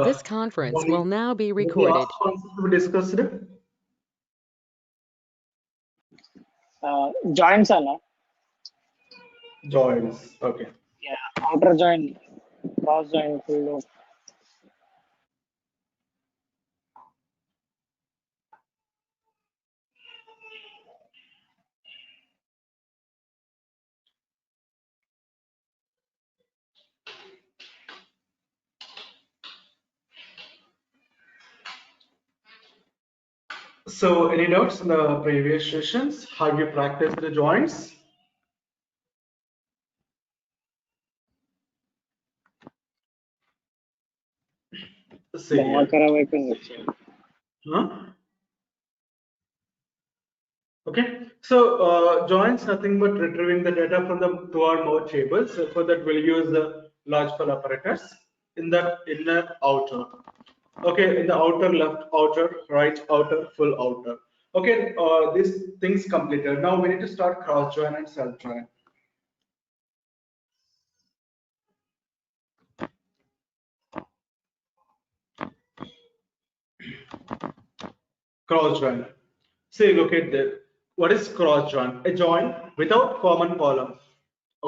This conference will now be The last recorded. concept we discussed, Joints are not. joins. Okay. Yeah, outer join, cross join, full loop. So, any doubts in the previous sessions? Have you practiced the joins? See బాగా here. ఖరాబ్ అయిపోయింది వచ్చేది. Huh? Okay. So, joins nothing but retrieving the data from the two or more tables. So for that, we'll use the logical operators in the inner outer. Okay, in the outer left, outer right, outer full outer. Okay, these things completed. Now we need to start cross join and self join. Cross join. See, look at that. What is cross join? A join without common column.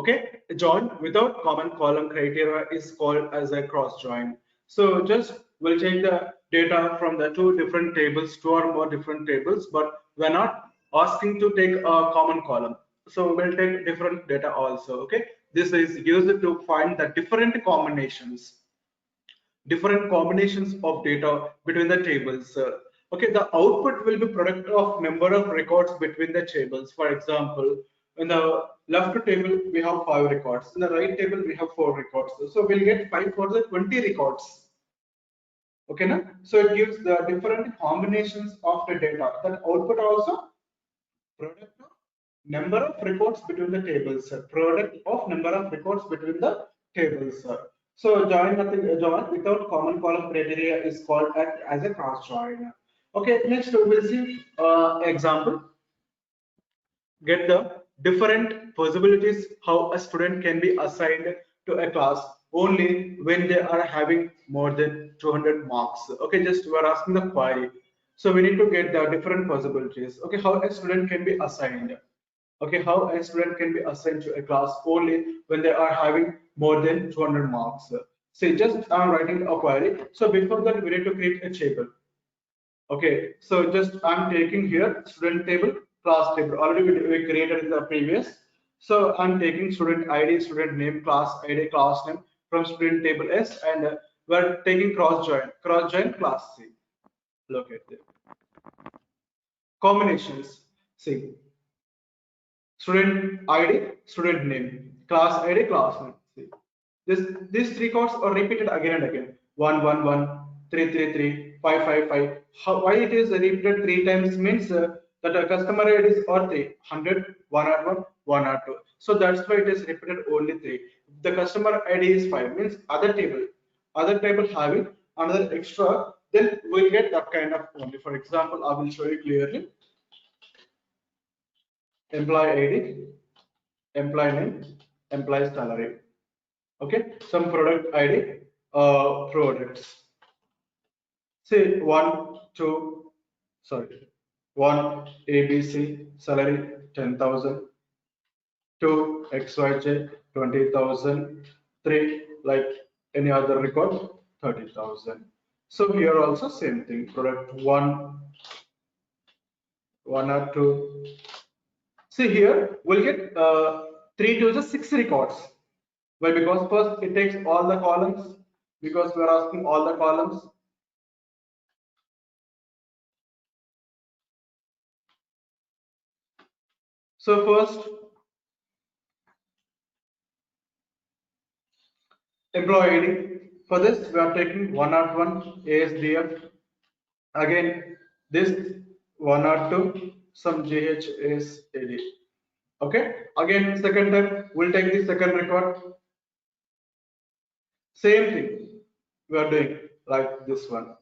Okay, a join without common column criteria is called as a cross join. So just we'll take the data from the two different tables, two or more different tables, but we're not asking to take a common column. So we'll take different data also. Okay, this is used to find the different combinations of data between the tables. Okay, the output will be product of number of records between the tables. For example, in the left table we have 5 records, in the right table we have 4 records. So we'll get 5 for the 20 records. Okay, na? So it gives the different combinations of the data. That output also product of number of records between the tables. Product of number of records between the tables. So join without common column criteria is called as a cross join. Okay, next we will see example. Get the different possibilities how a student can be assigned to a class only when they are having more than 200 marks. Okay, just we are asking the query. So we need to get the different possibilities. Okay, how a student can be assigned. Okay, how a student can be assigned to a class only when they are having more than 200 marks. See, just I'm writing a query. So before that, we need to create a table. Okay, so just I'm taking here student table, class table. Already we created in the previous. So I'm taking student ID, student name, class ID, class name from student table S, and we're taking cross join class C. Look at it. Combinations. See, student ID, student name, class ID, class name. See, these three records are repeated again and again. 111, 333, 555. Why it is repeated 3 times means that a customer IDs are 300, 101, 102. So that's why it is repeated only 3. If the customer ID is 5 means other table having another extra, then we'll get that kind of only. For example, I will show you clearly. Employee ID, employee name, employee salary. Okay, some product ID, products. Say 1 ABC salary 10,000, 2 XYZ 20,000, 3 like any other record 30,000. So here also same thing, product 1 or 2. See here we'll get 3 to the 6 records. Why? Because first it takes all the columns, because we are asking all the columns. So first employee ID. For this we are taking 101 ASDF. Again this 102 some GHSAD. Okay. Again second time we'll take the second record. Same thing we are doing like this one.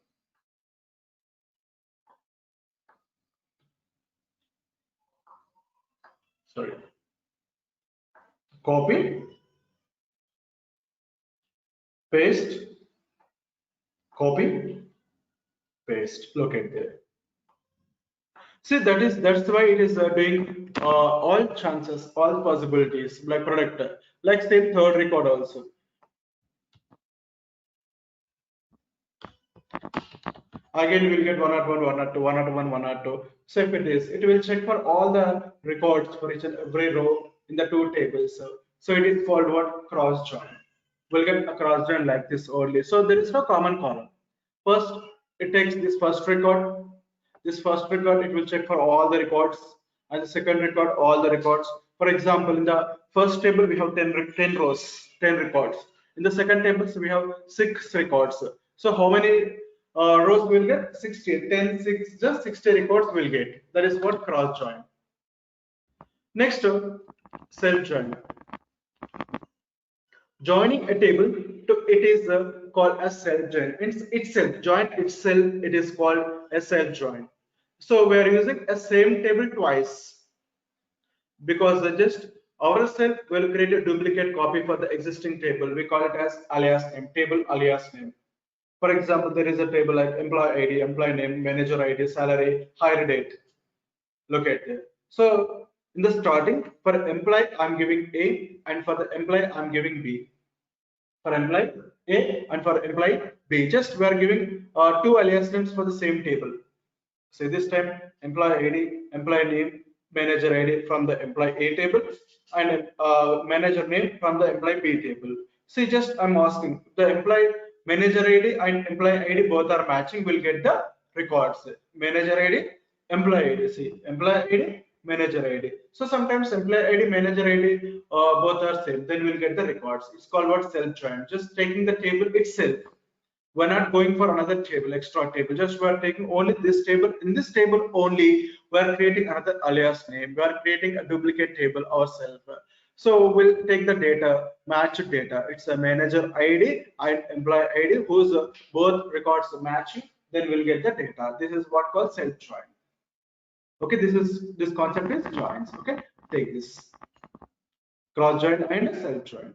Sorry. Copy, paste, copy, paste, locate there. See, that's why it is doing all chances, all possibilities like product. Like say third record also. Again, we'll get 101, 102, 101, 102. So if it is, it will check for all the records for each and every row in the two tables. So it is called what? Cross join. We'll get a cross join like this only. So there is no common column. First, it takes this first record. This first record, it will check for all the records, and the second record, all the records. For example, in the first table, we have 10 rows, 10 records. In the second table, so we have 6 records. So how many rows will get? 60. 10, 6, just 60 records will get. That is what cross join. Next, self join. Joining a table to it is called as self join. It's itself join itself. It is called a self join. So we are using a same table twice because just ourselves will create a duplicate copy for the existing table. We call it as alias name, table alias name. For example, there is a table like employee ID, employee name, manager ID, salary, hire date. Look at there. So in the starting, for employee, I'm giving A, and for the employee, I'm giving B. For employee A and for employee B, just we are giving two alias names for the same table. So this time employee ID, employee name, manager ID from the employee A table, and manager name from the employee B table. See, just I'm asking the employee manager ID and employee ID both are matching. We'll get the records. Manager ID, employee ID. See, employee ID, manager ID. So sometimes employee ID, manager ID both are same. Then we'll get the records. It's called what self join. Just taking the table itself. We're not going for another table, extra table. Just we're taking only this table. In this table only, we're creating another alias name. We're creating a duplicate table ourselves. So we'll take the data, match data. It's a manager ID and employee ID whose both records matching. Then we'll get the data. This is what called self join. Okay, this concept is joins. Okay, take this cross join and self join.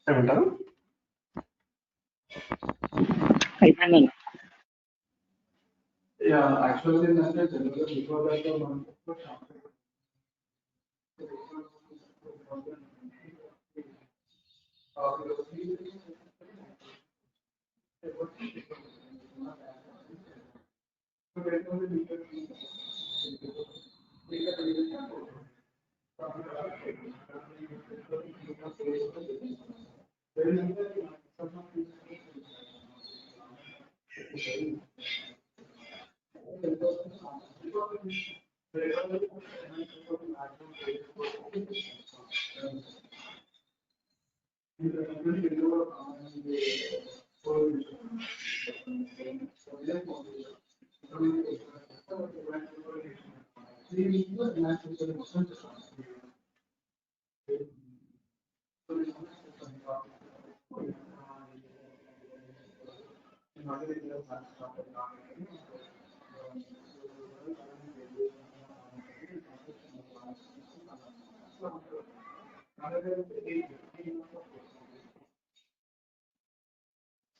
ఏమంటారు? అయిపోయిందండి. Yeah యాక్చువల్గా ఏంటంటే జనరల్గా before that మనం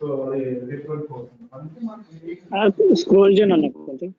so అది different scroll చేయను అన్న కొంచెం.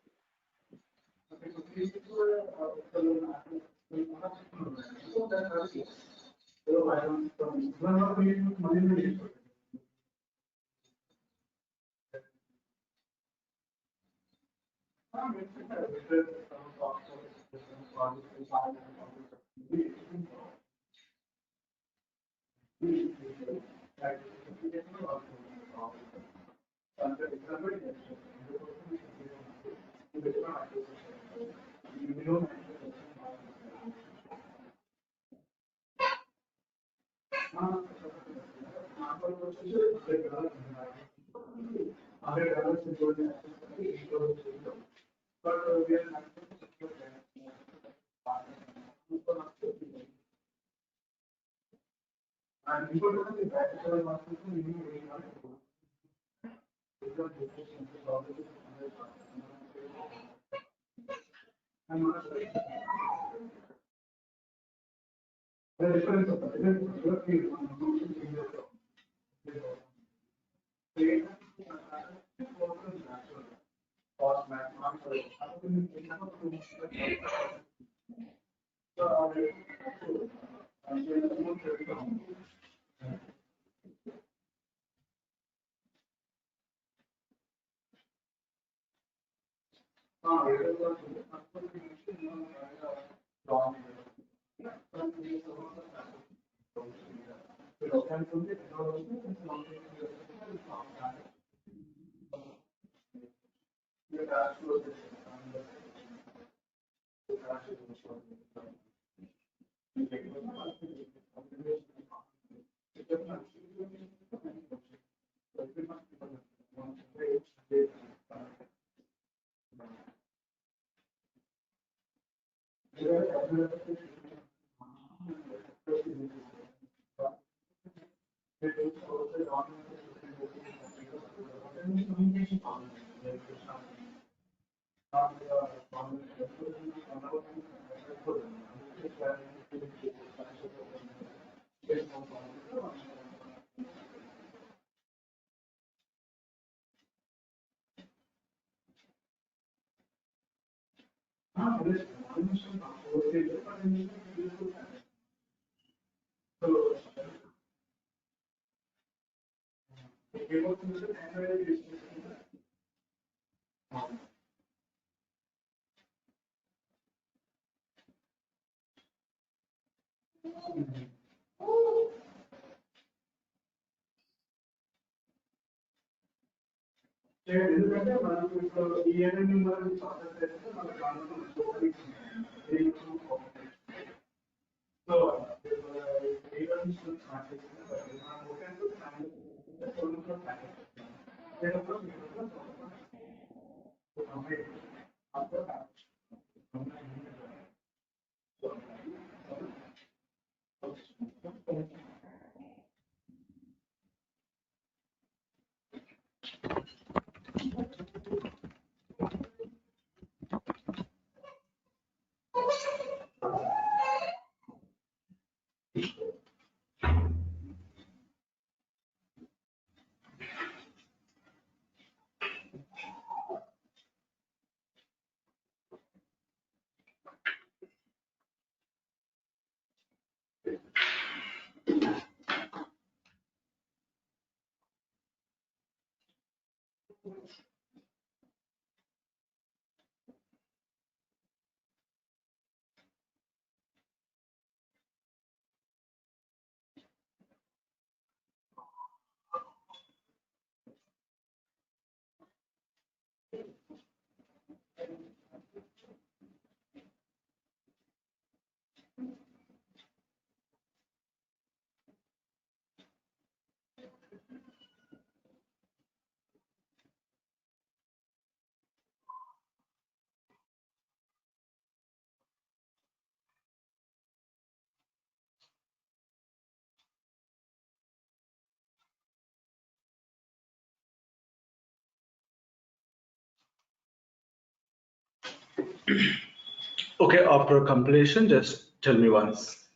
Okay, after completion, just tell me once.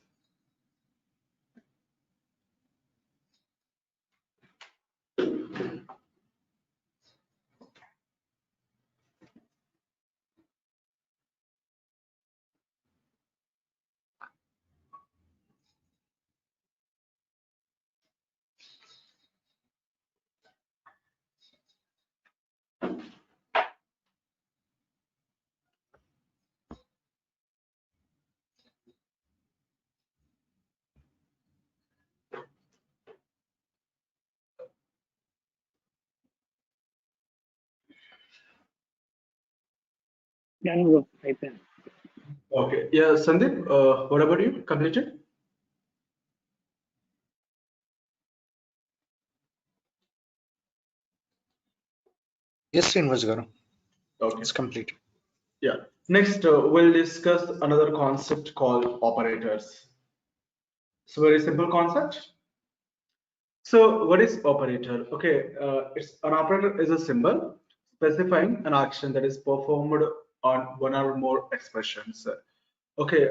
Done, bro. Type in. Okay. Yeah, Sandeep, what about you? Completed? Yes, Srinivas Garu. Okay. It's complete. Yeah. Next, we'll discuss another concept called operators. So very simple concept. So what is operator? Okay, it's an operator is a symbol specifying an action that is performed on one or more expressions. Okay,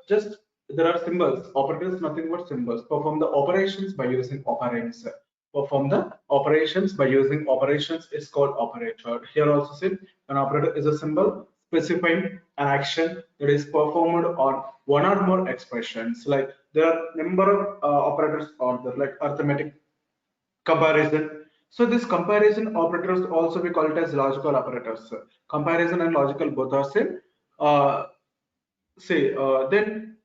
just there are symbols. Operators, nothing but symbols. Perform the operations by using operands. Perform the operations by using operations is called operator. Here also said an operator is a symbol specifying an action that is performed on one or more expressions. Like there are number of operators or there like arithmetic comparison. So this comparison operators also we call it as logical operators. Comparison and logical both are same. Then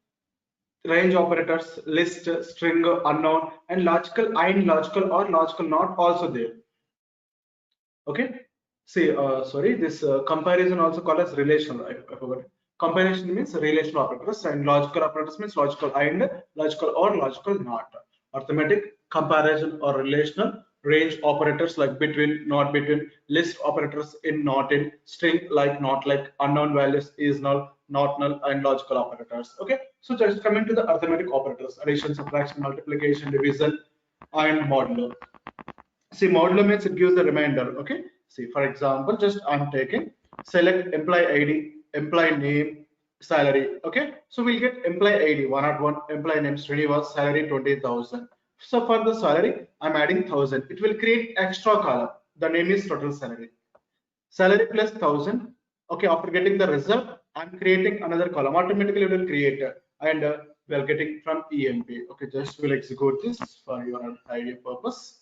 range operators, list, string, unknown, and logical or logical not also there. Okay. Sorry, this comparison also called as relational. I forgot. Comparison means relational operators, and logical operators means logical and logical or logical not. Arithmetic, comparison or relational, range operators like between, not between, list operators in, not in, string like, unknown values is null, not null, and logical operators. Okay. So just coming to the arithmetic operators: addition, subtraction, multiplication, division, and modulo. See, modulo means it gives the remainder. Okay. See, for example, just I'm taking select employee ID, employee name, salary. Okay. So we'll get employee ID 101, employee name Srinivas, salary 20,000. So for the salary, I'm adding 1,000. It will create extra column. The name is total salary. Salary plus 1,000. Okay. After getting the result, I'm creating another column. Automatically, it will create and we are getting from EMP. Okay. Just will execute this for your idea purpose.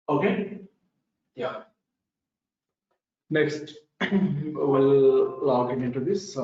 Okay. Yeah. Next, we'll log in into this.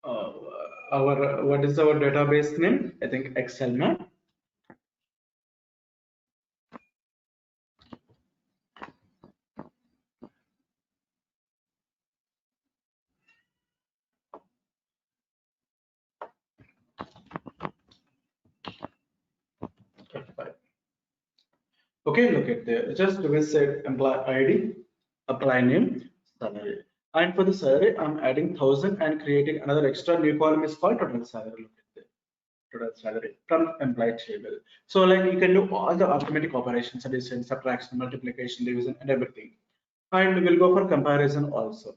Uh, our what is our database name? I think Excel map. Okay, look at there. Just we said employee ID, apply name, salary. And for the salary, I'm adding 1,000 and creating another extra new column is called total salary. Look at there. Total salary from employee table. So like you can do all the arithmetic operations, addition, subtraction, multiplication, division, and everything. And we'll go for comparison also.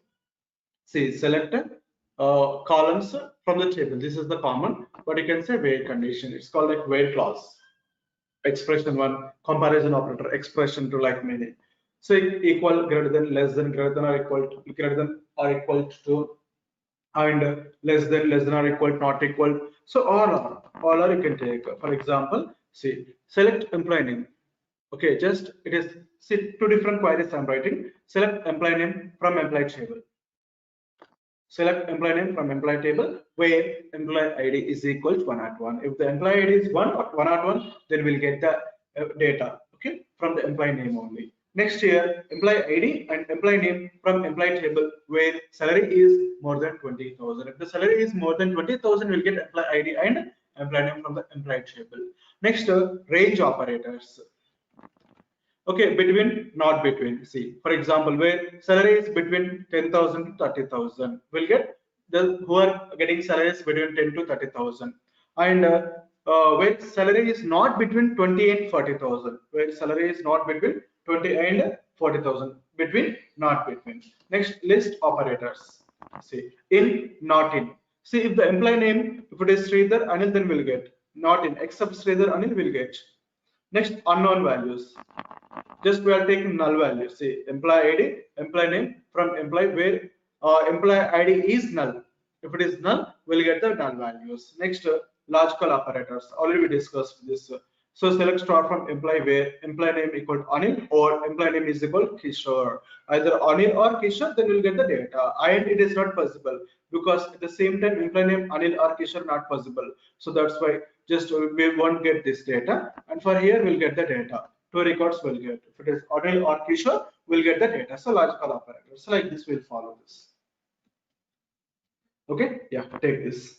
See, select columns from the table. This is the common, but you can say where condition. It's called like where clause. Expression one, comparison operator, expression two, like many. So equal, greater than, less than, greater than or equal to, greater than or equal to, and less than or equal to, not equal. So all are you can take. For example, see, select employee name. Okay, just it is, see, two different queries I'm writing. Select employee name from employee table. Select employee name from employee table where employee ID is equal to 101. If the employee ID is 101, then we'll get the data, okay, from the employee name only. Next year, employee ID and employee name from employee table where salary is more than 20,000. If the salary is more than 20,000, we'll get employee ID and employee name from the employee table. Next, range operators. Okay, between, not between. See, for example, where salary is between 10,000 to 30,000, we'll get the who are getting salaries between 10 to 30,000, and where salary is not between 20 and 40,000, where salary is not between 20 and 40,000, between, not between. Next, list operators. See, in, not in. See, if the employee name, if it is Sridhar, Anil, then we'll get, not in, except Sridhar, Anil, will get. Next, unknown values. Just we are taking null values. See, employee ID, employee name from employee where employee ID is null. If it is null, we'll get the null values. Next, logical operators. Already we discussed this. So select star from employee where employee name equal to Anil or employee name is equal to Kishore. Either Anil or Kishore, then we'll get the data. And it is not possible because at the same time employee name Anil or Kishore not possible. So that's why just we won't get this data. And for here we'll get the data. Two records will get. If it is Anil or Kishore, we'll get the data. So logical operators. So like this, we'll follow this. Okay, yeah, take this.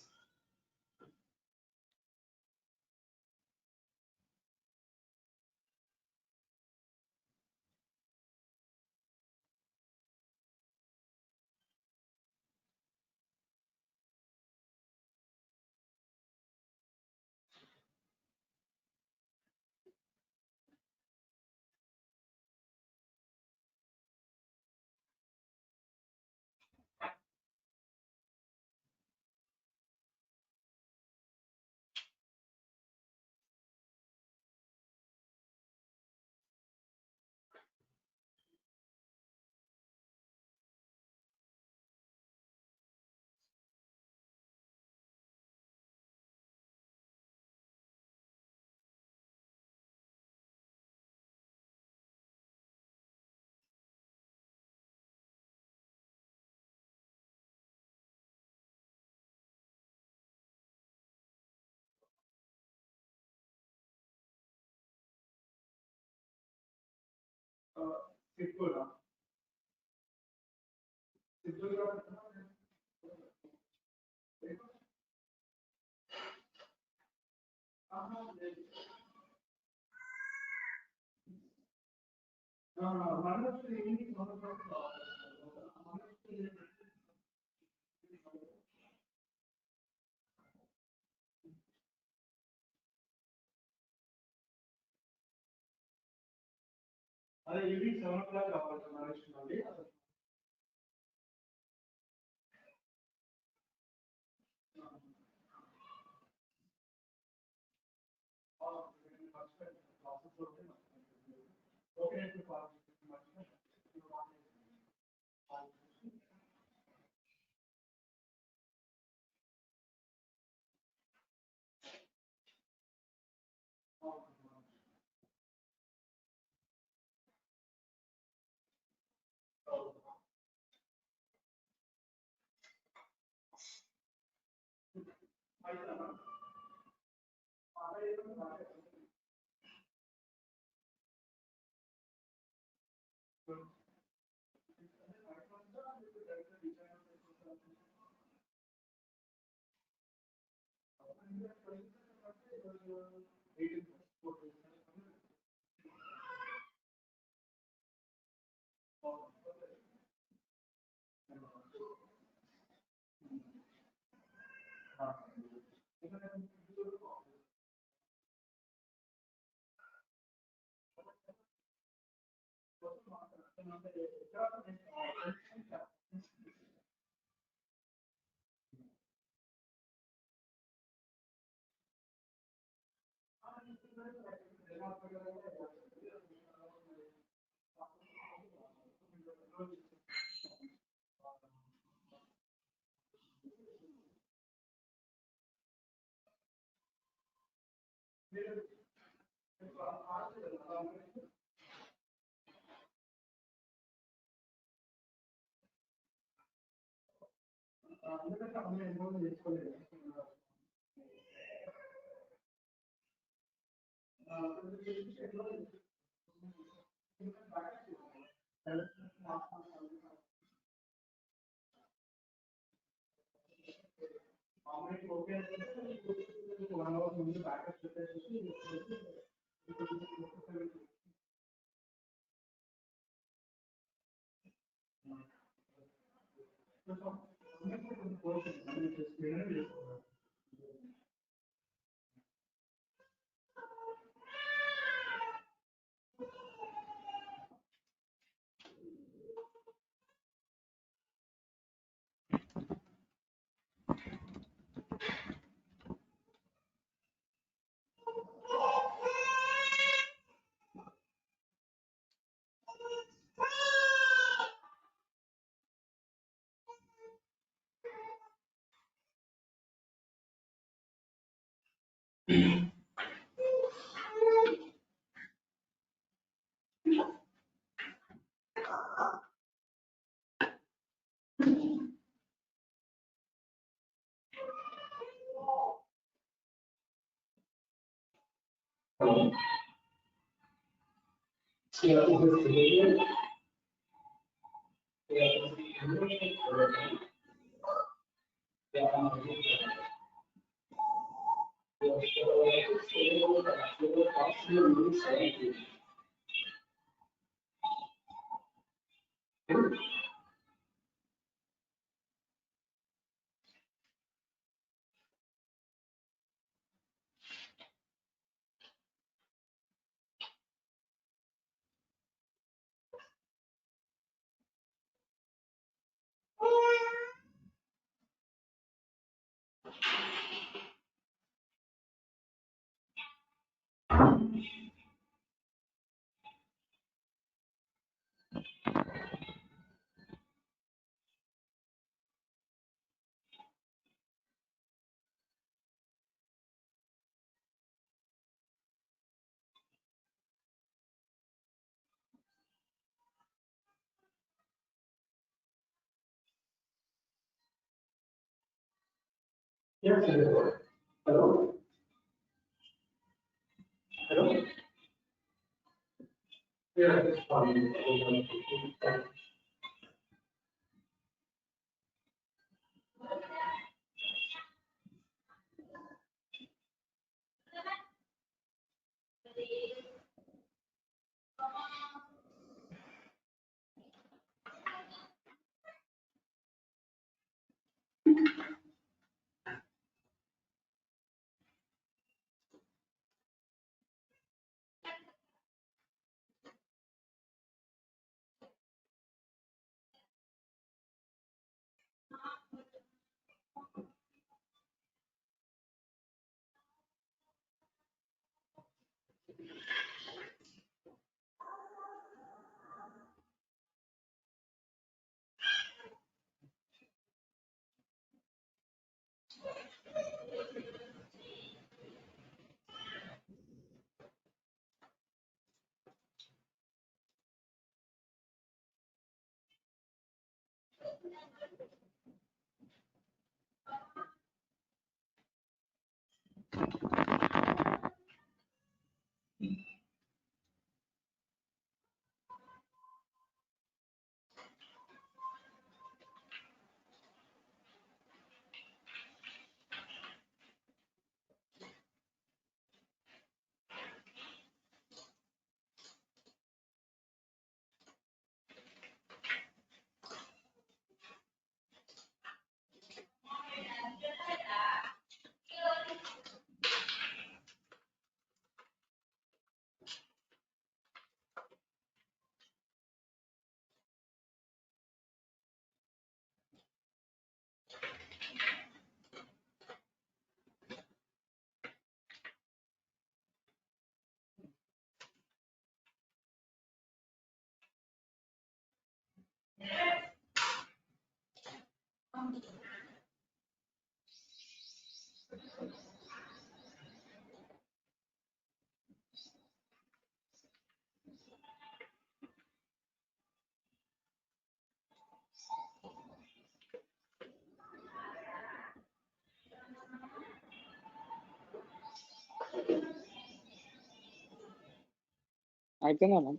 అయిపోయిందా?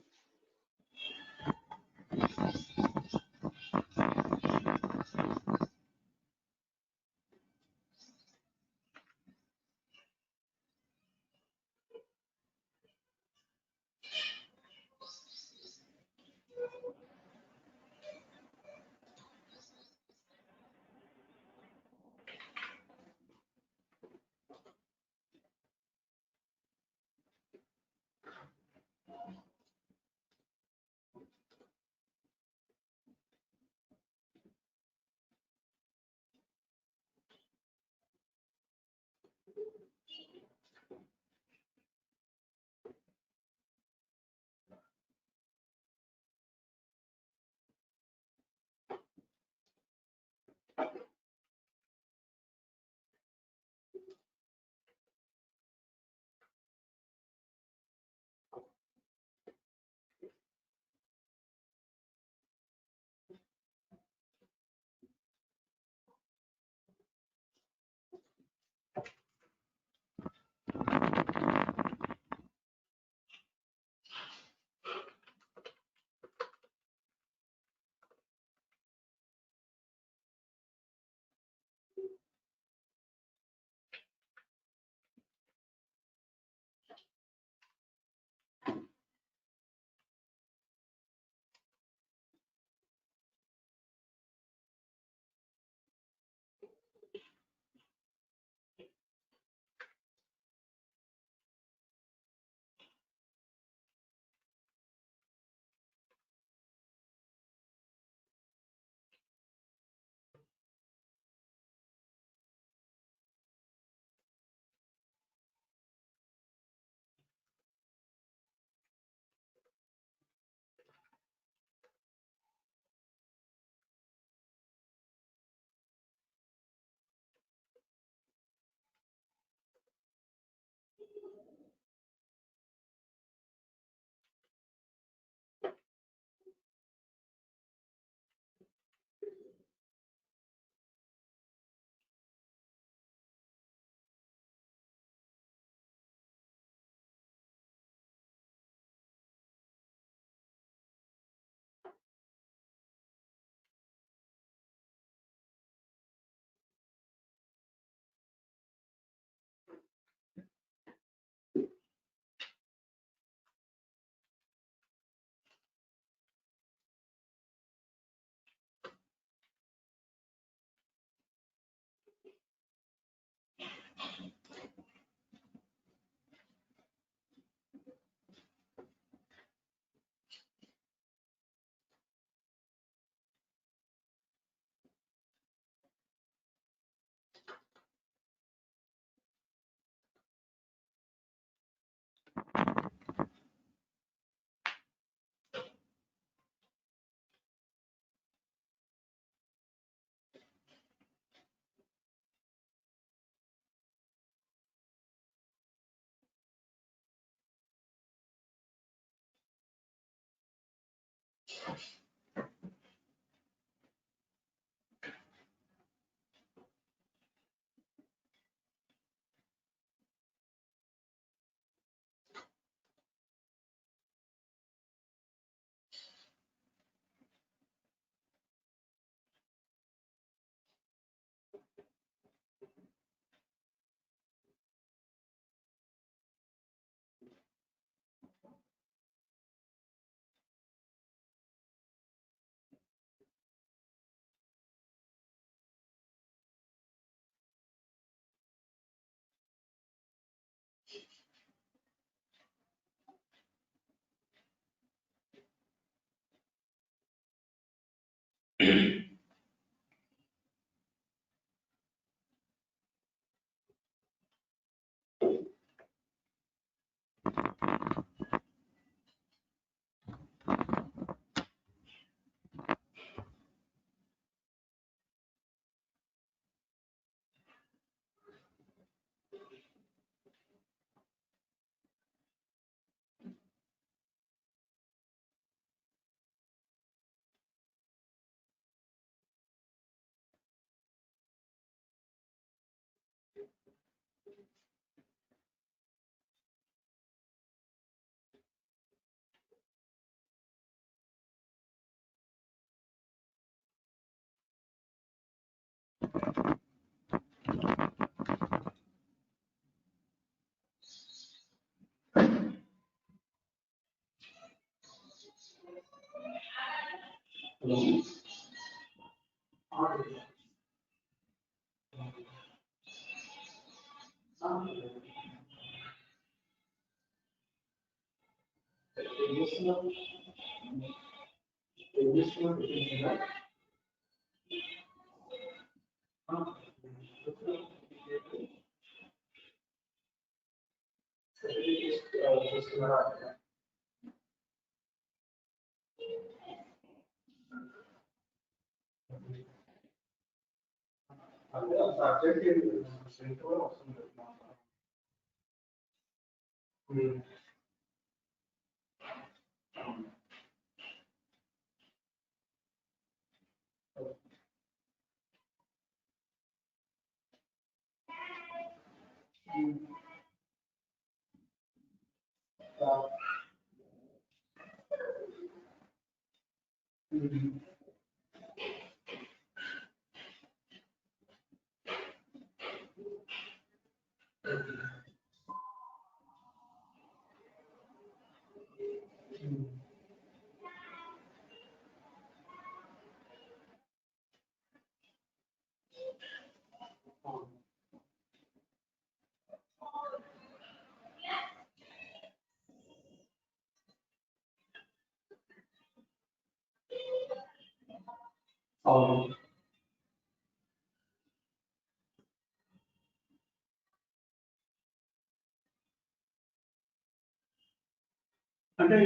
అంటే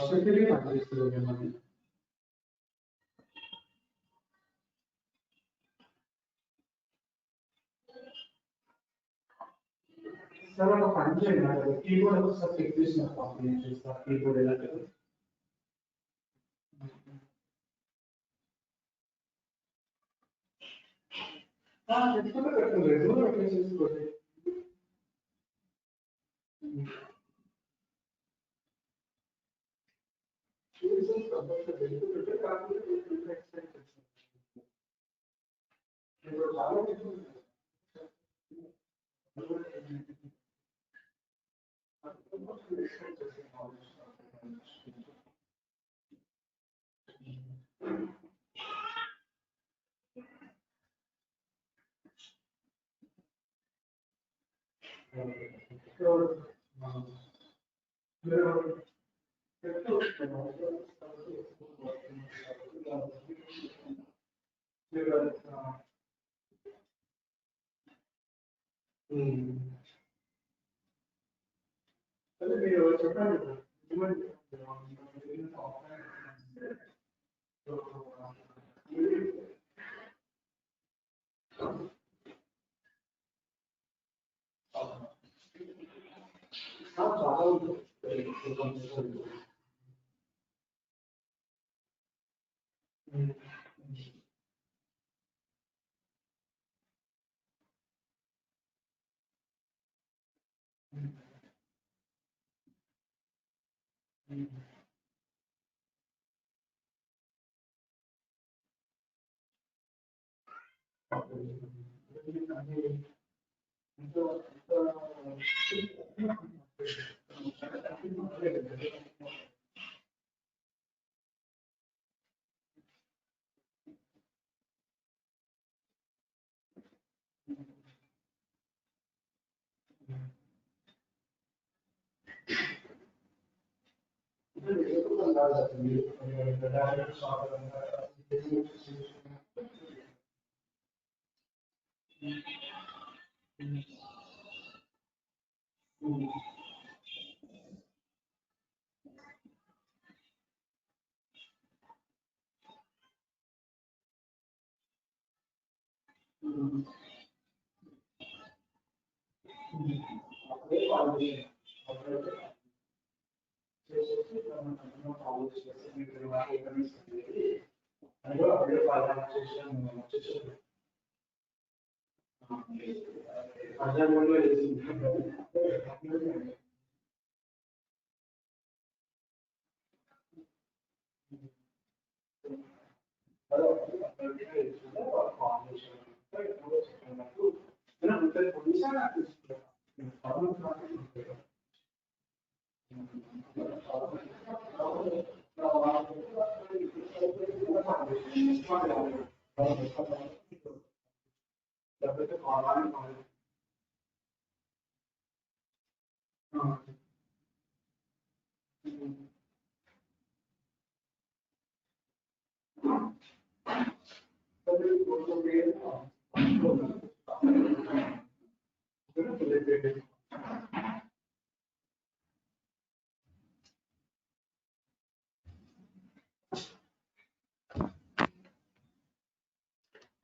specific పనిచేస్తుంది మనకి. Sir ఒక పని చేయండి, keyboard ఒకసారి check చేసిన పంపిణీ చేస్తారు, కీబోర్డ్ ఎలా లేదు. చెప్తున్నా పెట్టండి, రెగ్యులర్ పెట్టేసేసుకోండి. అదే మీరు చెప్పండి. చాలా ఉంటుంది.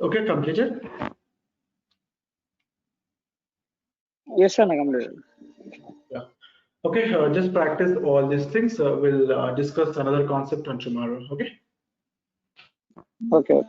Okay, completed. Yes, sir, I completed. Yeah. Okay, just practice all these things. We'll discuss another concept on tomorrow. Okay. Okay.